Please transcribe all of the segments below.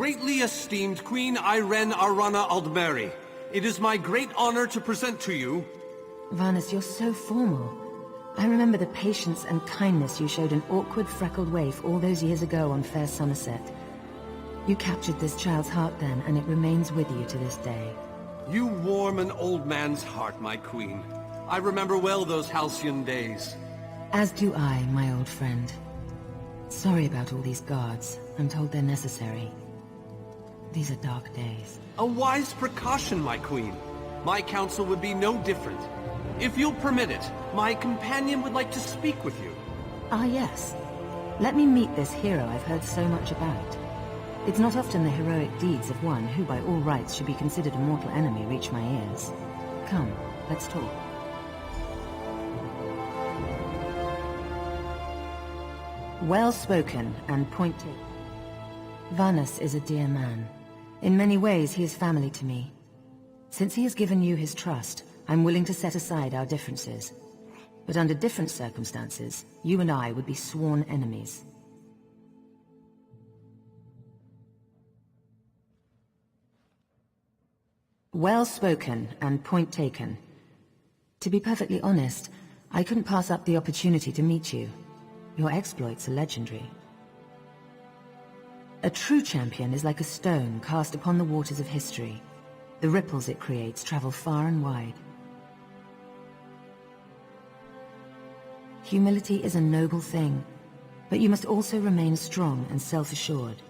Greatly esteemed Queen Irene Arana Aldmeri, it is my great honor to present to you... Varnus, you're so formal. I remember the patience and kindness you showed an awkward, freckled waif all those years ago on fair Somerset. You captured this child's heart then, and it remains with you to this day. You warm an old man's heart, my queen. I remember well those halcyon days. As do I, my old friend. Sorry about all these guards. I'm told they're necessary. These are dark days. A wise precaution, my queen. My counsel would be no different. If you'll permit it, my companion would like to speak with you. Ah, yes. Let me meet this hero I've heard so much about. It's not often the heroic deeds of one who by all rights should be considered a mortal enemy reach my ears. Come, let's talk. Well spoken and point taken. Varnus is a dear man. In many ways he is family to me. Since he has given you his trust, I'm willing to set aside our differences. But under different circumstances, you and I would be sworn enemies. Well spoken and point taken. To be perfectly honest, I couldn't pass up the opportunity to meet you. Your exploits are legendary. A true champion is like a stone cast upon the waters of history. The ripples it creates travel far and wide. Humility is a noble thing, but you must also remain strong and self-assured.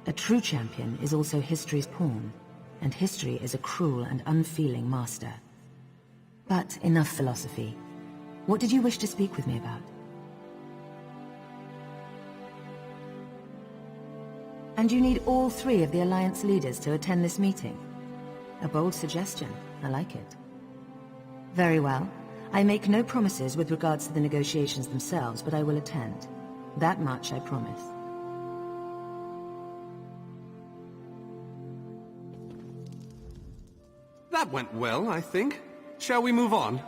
A true champion is also history's pawn, and history is a cruel and unfeeling master. But enough philosophy. What did you wish to speak with me about? And you need all three of the Alliance leaders to attend this meeting? A bold suggestion. I like it. Very well. I make no promises with regards to the negotiations themselves, but I will attend. That much I promise. That went well, I think. Shall we move on?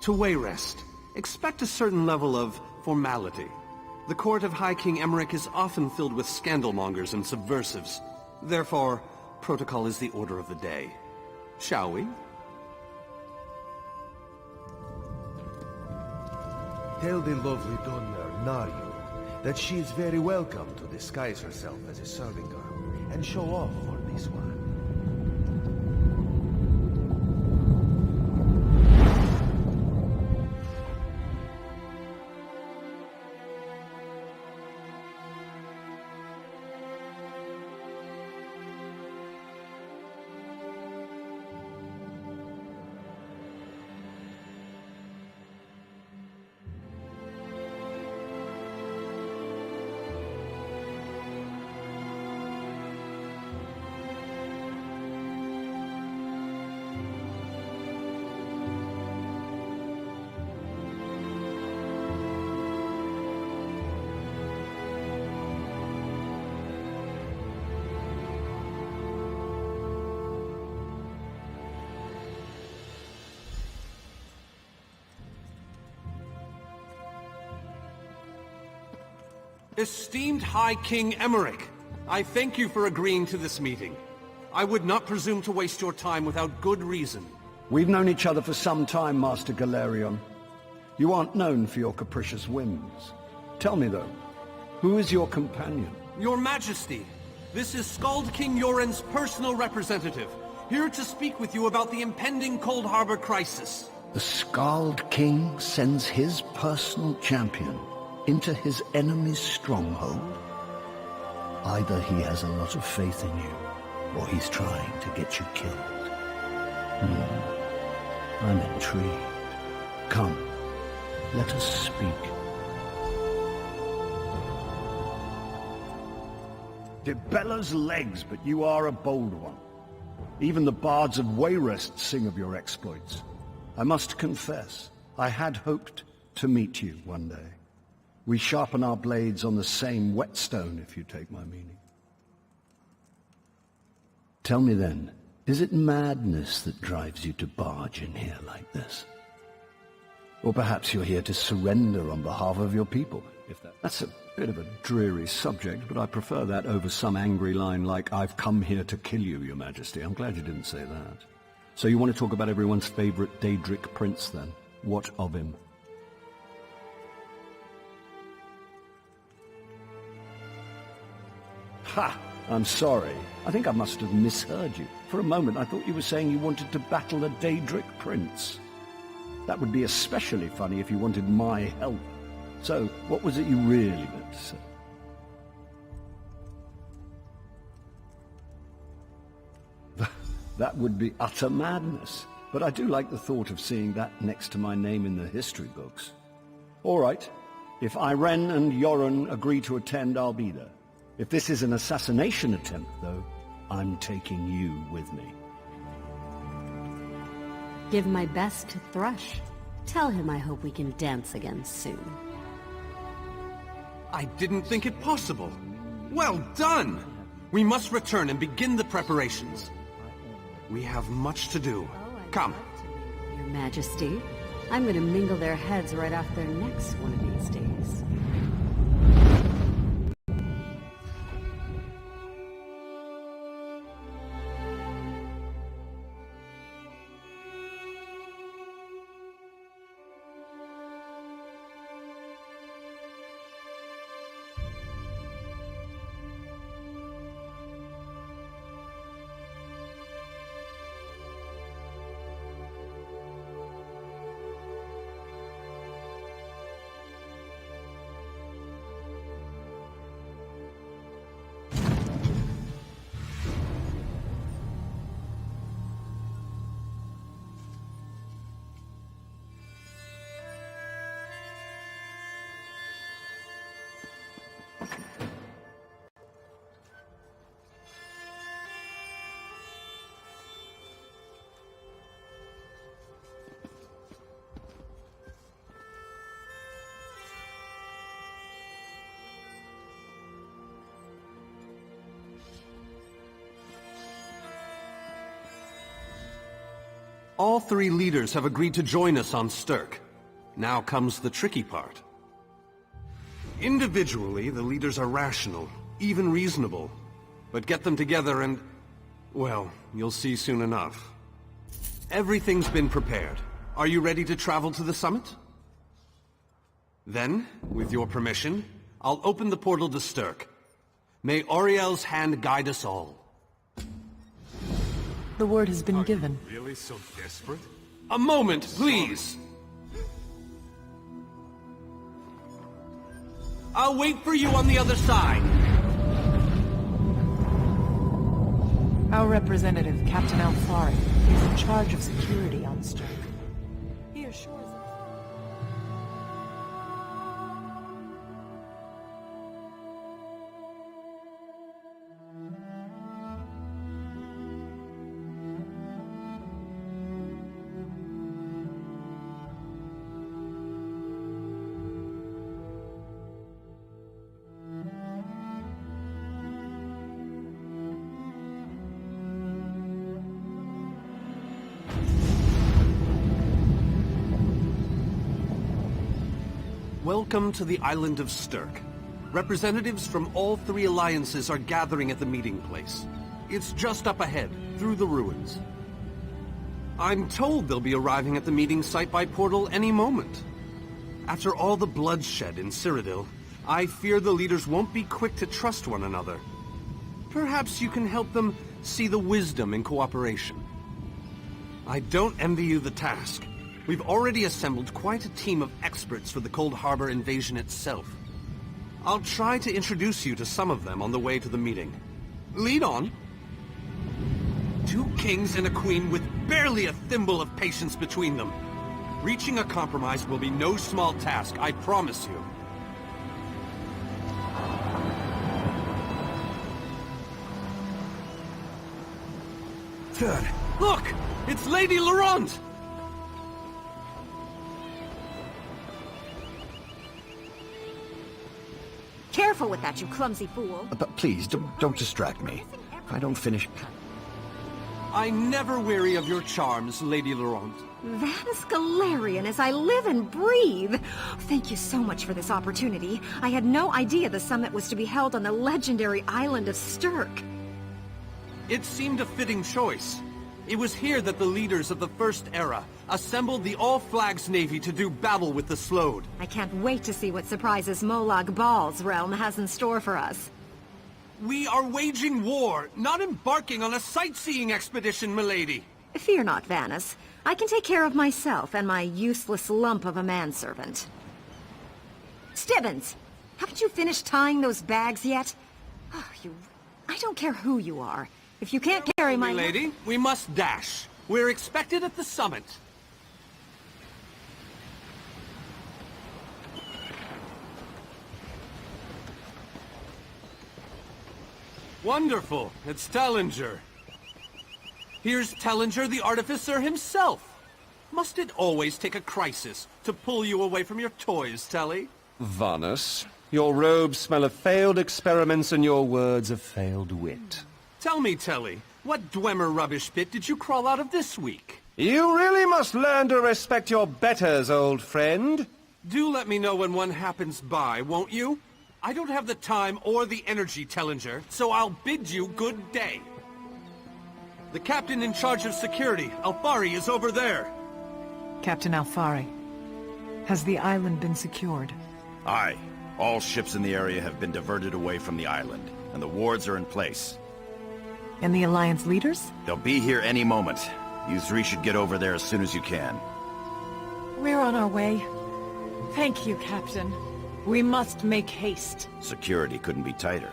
To Wayrest, expect a certain level of formality. The court of High King Emmerich is often filled with scandalmongers and subversives. Therefore, protocol is the order of the day. Shall we? Tell the lovely Dunmer, Naryu, that she is very welcome to disguise herself as a serving girl and show off for this one. Esteemed High King Emmerich, I thank you for agreeing to this meeting. I would not presume to waste your time without good reason. We've known each other for some time, Master Galerion. You aren't known for your capricious whims. Tell me, though, who is your companion? Your Majesty, this is Skald King Yoren's personal representative, here to speak with you about the impending Coldharbour crisis. The Skald King sends his personal champion into his enemy's stronghold? Either he has a lot of faith in you, or he's trying to get you killed. I'm intrigued. Come, let us speak. Dibella's legs, but you are a bold one. Even the bards of Wayrest sing of your exploits. I must confess, I had hoped to meet you one day. We sharpen our blades on the same whetstone, if you take my meaning. Tell me then, is it madness that drives you to barge in here like this? Or perhaps you're here to surrender on behalf of your people, if that's a Bit of a dreary subject, but I prefer that over some angry line like, "I've come here to kill you, Your Majesty." I'm glad you didn't say that. So you want to talk about everyone's favorite Daedric prince, then? What of him? Ha! I'm sorry. I think I must have misheard you. For a moment, I thought you were saying you wanted to battle a Daedric prince. That would be especially funny if you wanted my help. So, what was it you really meant to say? That would be utter madness. But I do like the thought of seeing that next to my name in the history books. All right. If Irene and Yoren agree to attend, I'll be there. If this is an assassination attempt, though, I'm taking you with me. Give my best to Thrush. Tell him I hope we can dance again soon. I didn't think it possible. Well done! We must return and begin the preparations. We have much to do. Come. Your Majesty, I'm going to mingle their heads right off their necks one of these days. All three leaders have agreed to join us on Stirk. Now comes the tricky part. Individually, the leaders are rational, even reasonable. But get them together and... well, you'll see soon enough. Everything's been prepared. Are you ready to travel to the summit? Then, with your permission, I'll open the portal to Stirk. May Auriel's hand guide us all. The word has been given. Really so desperate? A moment, please! I'll wait for you on the other side! Our representative, Captain Alfari, is in charge of security on Stirk. He assures us. Welcome to the island of Stirk. Representatives from all three alliances are gathering at the meeting place. It's just up ahead, through the ruins. I'm told they'll be arriving at the meeting site by portal any moment. After all the bloodshed in Cyrodiil, I fear the leaders won't be quick to trust one another. Perhaps you can help them see the wisdom in cooperation. I don't envy you the task. We've already assembled quite a team of experts for the Coldharbour invasion itself. I'll try to introduce you to some of them on the way to the meeting. Lead on. 2 kings and a queen with barely a thimble of patience between them. Reaching a compromise will be no small task, I promise you. Look! It's Lady Laurent! Careful with that, you clumsy fool. But please, don't distract me. If I don't finish... I never weary of your charms, Lady Laurent. Vanus Galarian as I live and breathe! Thank you so much for this opportunity. I had no idea the summit was to be held on the legendary island of Stirk. It seemed a fitting choice. It was here that the leaders of the First Era assembled the All-Flags Navy to do battle with the Slode. I can't wait to see what surprises Molag Bal's realm has in store for us. We are waging war, not embarking on a sightseeing expedition, milady. Fear not, Vanus. I can take care of myself and my useless lump of a manservant. Stibbins! Haven't you finished tying those bags yet? Oh, I don't care who you are. If you can't carry my... Milady, we must dash. We're expected at the summit. Wonderful. It's Tellinger. Here's Tellinger the Artificer himself. Must it always take a crisis to pull you away from your toys, Telly? Vanus, your robes smell of failed experiments and your words of failed wit. Tell me, Telly, what Dwemer rubbish pit did you crawl out of this week? You really must learn to respect your betters, old friend. Do let me know when one happens by, won't you? I don't have the time or the energy, Tellinger, so I'll bid you good day. The captain in charge of security, Alfari, is over there. Captain Alfari, has the island been secured? Aye. All ships in the area have been diverted away from the island, and the wards are in place. And the Alliance leaders? They'll be here any moment. You three should get over there as soon as you can. We're on our way. Thank you, Captain. We must make haste. Security couldn't be tighter.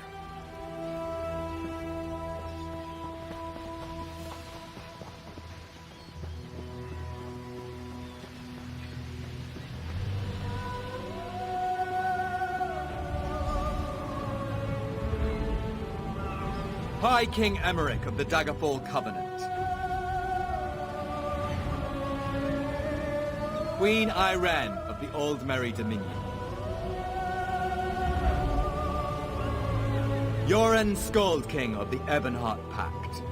High King Emeric of the Daggerfall Covenant. Queen Irene of the Aldmeri Dominion. Yoren Skald King of the Ebonheart Pact.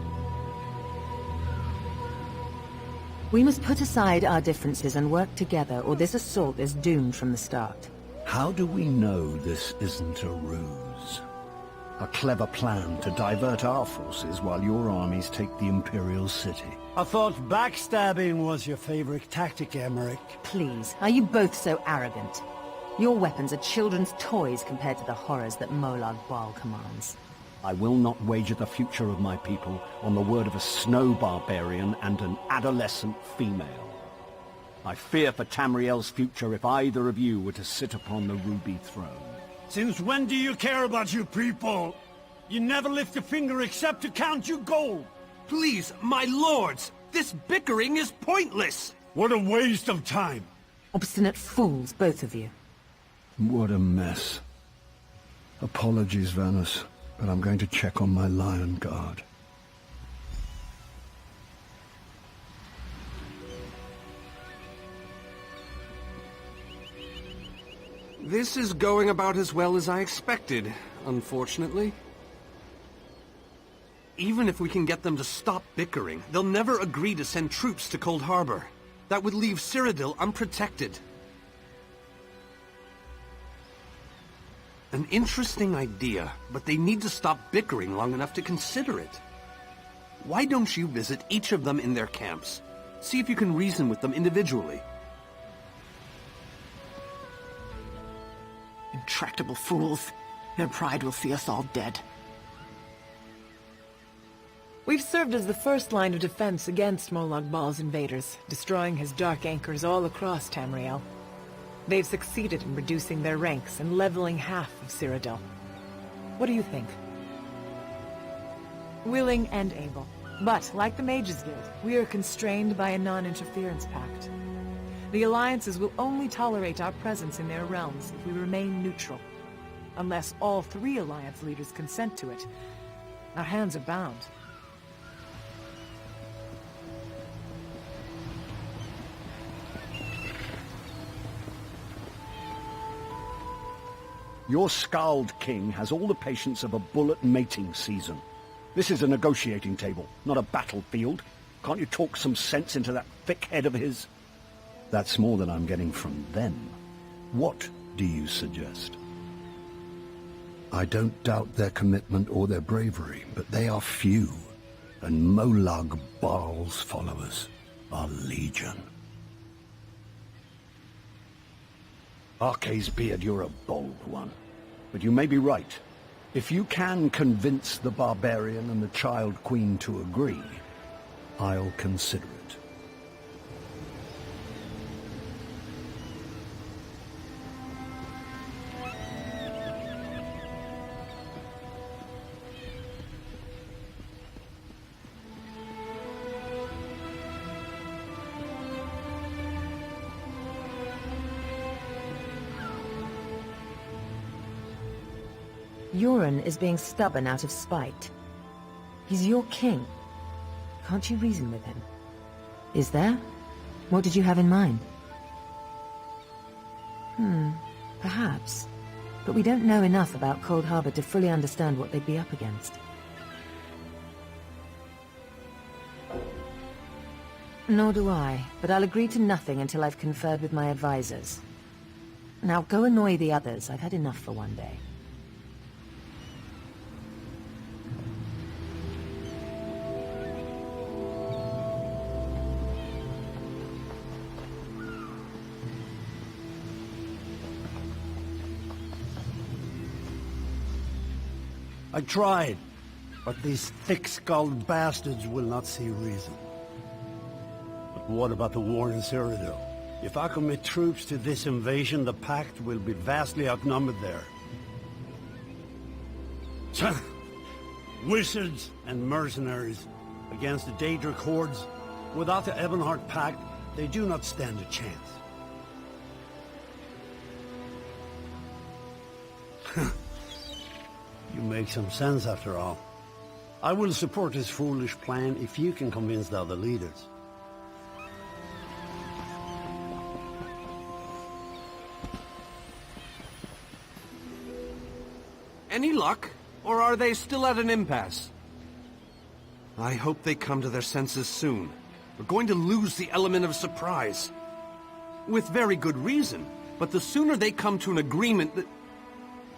We must put aside our differences and work together, or this assault is doomed from the start. How do we know this isn't a ruse? A clever plan to divert our forces while your armies take the Imperial City. I thought backstabbing was your favorite tactic, Emeric. Please, are you both so arrogant? Your weapons are children's toys compared to the horrors that Molag Bal commands. I will not wager the future of my people on the word of a snow barbarian and an adolescent female. I fear for Tamriel's future if either of you were to sit upon the Ruby Throne. Since when do you care about your people? You never lift a finger except to count your gold. Please, my lords, this bickering is pointless. What a waste of time. Obstinate fools, both of you. What a mess. Apologies, Vanus, but I'm going to check on my Lion Guard. This is going about as well as I expected, unfortunately. Even if we can get them to stop bickering, they'll never agree to send troops to Coldharbour. That would leave Cyrodiil unprotected. An interesting idea, but they need to stop bickering long enough to consider it. Why don't you visit each of them in their camps? See if you can reason with them individually. Intractable fools. Their pride will see us all dead. We've served as the first line of defense against Molag Bal's invaders, destroying his dark anchors all across Tamriel. They've succeeded in reducing their ranks and leveling half of Cyrodiil. What do you think? Willing and able. But, like the Mages Guild, we are constrained by a non-interference pact. The alliances will only tolerate our presence in their realms if we remain neutral. Unless all three alliance leaders consent to it, our hands are bound. Your Skald King has all the patience of a bullet mating season. This is a negotiating table, not a battlefield. Can't you talk some sense into that thick head of his? That's more than I'm getting from them. What do you suggest? I don't doubt their commitment or their bravery, but they are few, and Molag Bal's followers are legion. Arceisbeard, you're a bold one, but you may be right. If you can convince the barbarian and the Child Queen to agree, I'll consider it. Euron is being stubborn out of spite. He's your king. Can't you reason with him? Is there? What did you have in mind? Perhaps. But we don't know enough about Coldharbour to fully understand what they'd be up against. Nor do I, but I'll agree to nothing until I've conferred with my advisors. Now go annoy the others. I've had enough for one day. I tried, but these thick-skulled bastards will not see reason. But what about the war in Cyrodiil? If I commit troops to this invasion, the Pact will be vastly outnumbered there. Wizards and mercenaries against the Daedric hordes. Without the Ebonheart Pact, they do not stand a chance. You make some sense after all. I will support this foolish plan if you can convince the other leaders. Any luck? Or are they still at an impasse? I hope they come to their senses soon. We're going to lose the element of surprise. With very good reason, but the sooner they come to an agreement that...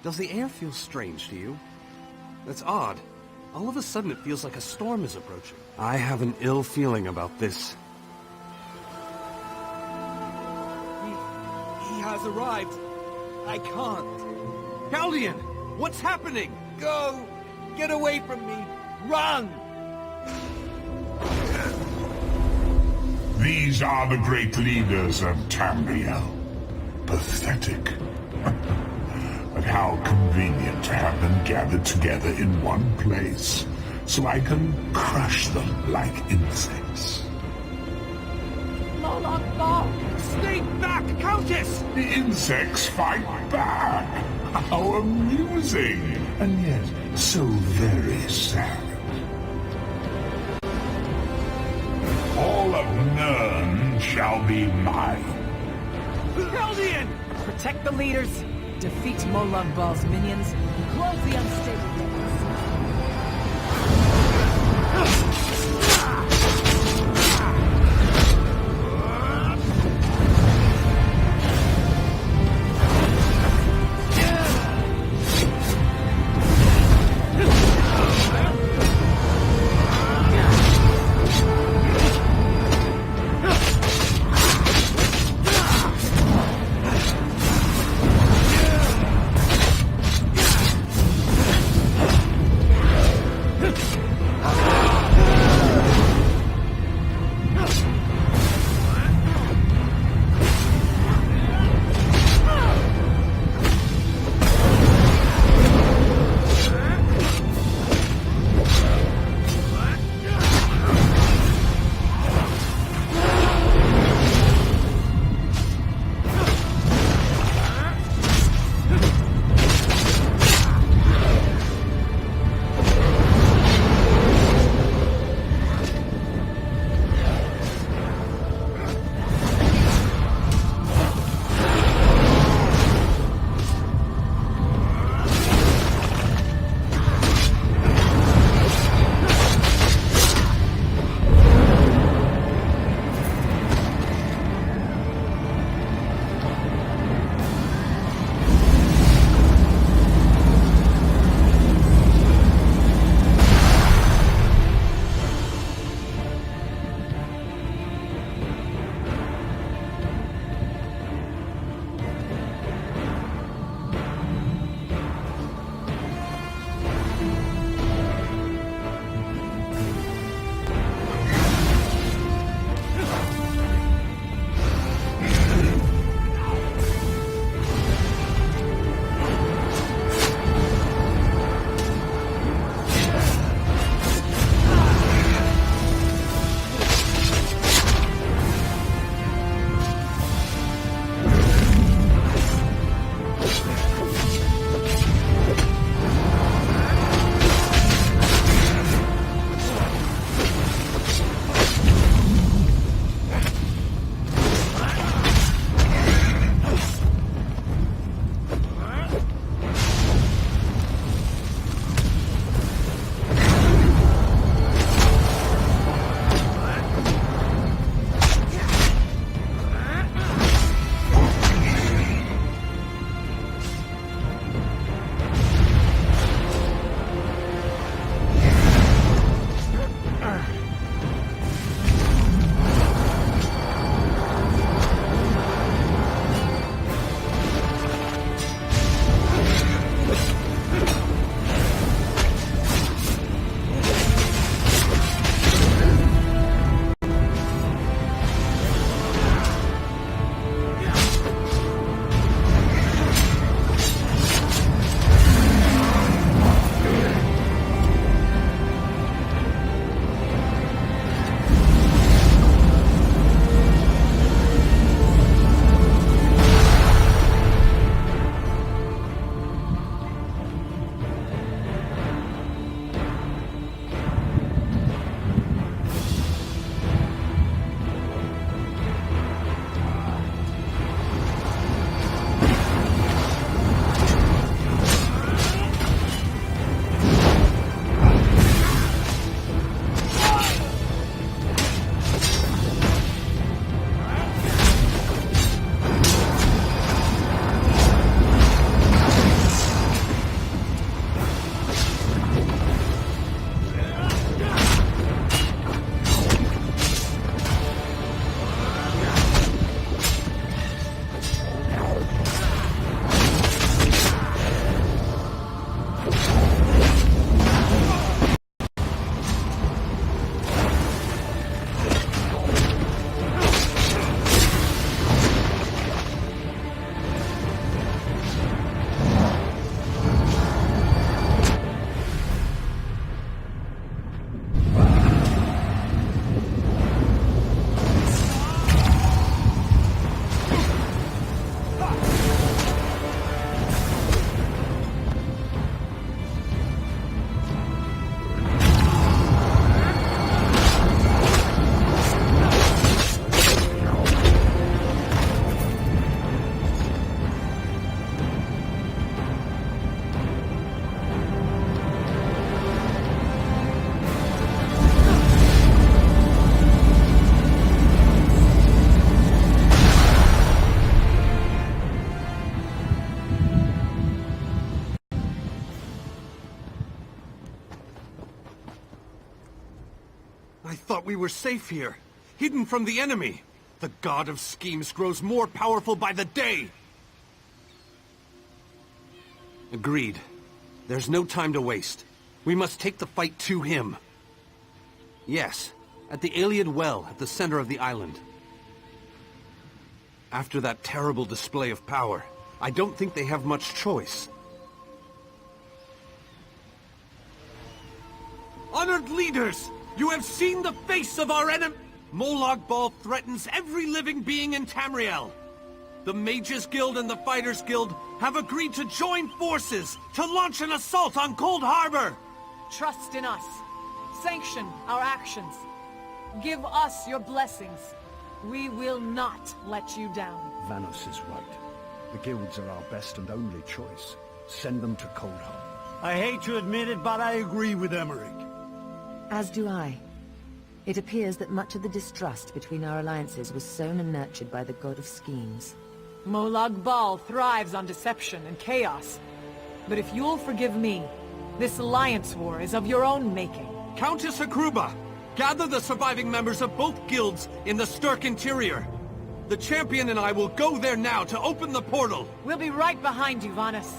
Does the air feel strange to you? That's odd. All of a sudden it feels like a storm is approaching. I have an ill feeling about this. He has arrived. I can't. Caldian! What's happening? Go! Get away from me! Run! These are the great leaders of Tamriel. Pathetic. But how convenient to have them gathered together in one place, so I can crush them like insects. Molag Bal! Stay back, Countess! The insects fight back! How amusing! And yet, so very sad. All of Nirn shall be mine. Caldian! Protect the leaders, defeat Molag Bal's minions, close the unstable gates. we were safe here, hidden from the enemy. The god of schemes grows more powerful by the day! Agreed. There's no time to waste. We must take the fight to him. Yes, at the Iliad Well at the center of the island. After that terrible display of power, I don't think they have much choice. Honored leaders! You have seen the face of our enemy! Molag Bal threatens every living being in Tamriel. The Mages Guild and the Fighters Guild have agreed to join forces to launch an assault on Coldharbour! Trust in us. Sanction our actions. Give us your blessings. We will not let you down. Vanos is right. The guilds are our best and only choice. Send them to Coldharbour. I hate to admit it, but I agree with Emmerich. As do I. It appears that much of the distrust between our alliances was sown and nurtured by the god of schemes. Molag Bal thrives on deception and chaos. But if you'll forgive me, this alliance war is of your own making. Countess Hakruba, gather the surviving members of both guilds in the Sturk interior. The champion and I will go there now to open the portal. We'll be right behind you, Vanus.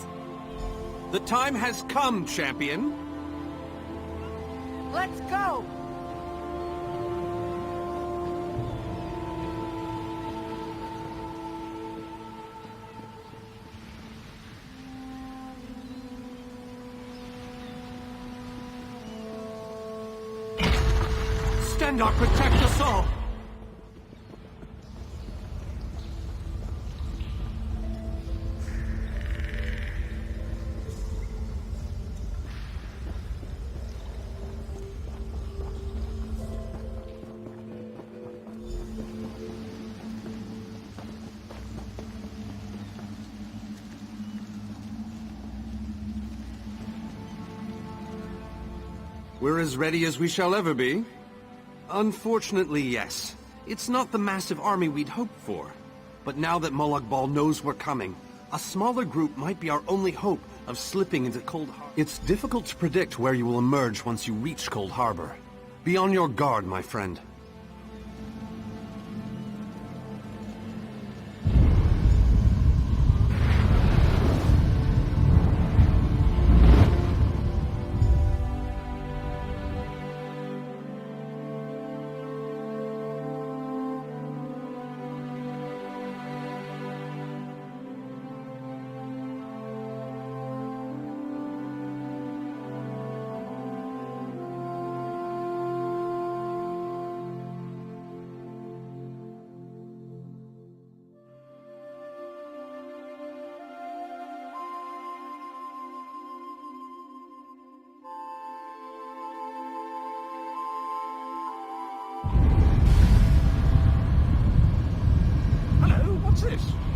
The time has come, champion. Let's go! Stendarr, protect us all! We're as ready as we shall ever be. Unfortunately, yes. It's not the massive army we'd hoped for. But now that Molag Bal knows we're coming, a smaller group might be our only hope of slipping into Coldharbour. It's difficult to predict where you will emerge once you reach Coldharbour. Be on your guard, my friend. What's this?